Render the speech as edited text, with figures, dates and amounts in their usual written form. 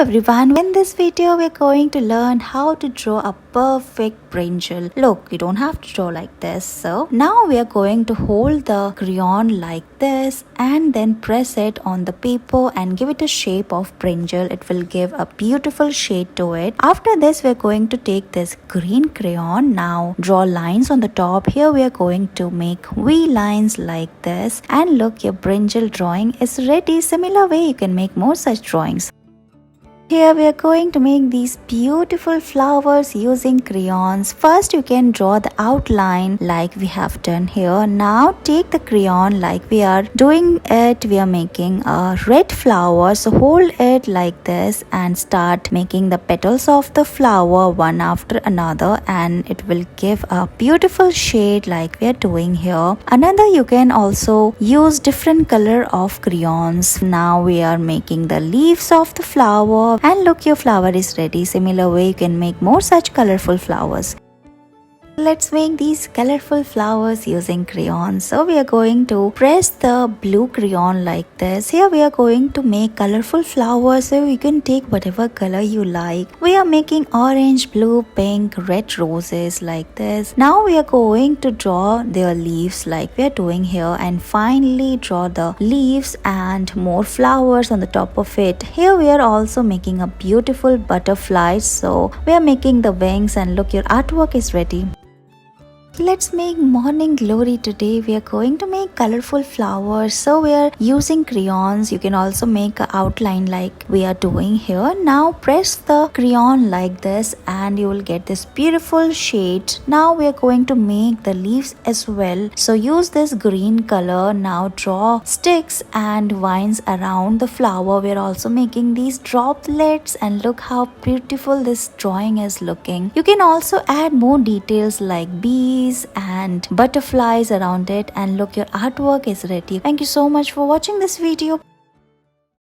everyone, in this video we're going to learn how to draw a perfect brinjal. Look, you don't have to draw like this. So now we are going to hold the crayon like this and then press it on the paper and give it a shape of brinjal. It will give a beautiful shade to it. After this we're going to take this green crayon. Now draw lines on the top. Here we are going to make V lines like this, and look, your brinjal drawing is ready. Similar way you can make more such drawings. Here we are going to make these beautiful flowers using crayons. First you can draw the outline like we have done here. Now take the crayon like we are doing it. We are making a red flower. So hold it like this and start making the petals of the flower one after another, and it will give a beautiful shade like we are doing here. Another, you can also use different color of crayons. Now we are making the leaves of the flower. And look, your flower is ready. Similar way you can make more such colorful flowers. Let's make these colorful flowers using crayons. So we are going to press the blue crayon like this. Here we are going to make colorful flowers, so you can take whatever color you like. We are making orange, blue, pink, red roses like this. Now we are going to draw their leaves like we are doing here, and finally draw the leaves and more flowers on the top of it. Here we are also making a beautiful butterfly. So we are making the wings, and look, your artwork is ready. Let's make morning glory. Today we are going to make colorful flowers. So we are using crayons. You can also make an outline like we are doing here. Now press the crayon like this and you will get this beautiful shade. Now we are going to make the leaves as well. So use this green color. Now draw sticks and vines around the flower. We are also making these droplets, and look how beautiful this drawing is looking. You can also add more details like bees and butterflies around it, and look, your artwork is ready. Thank you so much for watching this video.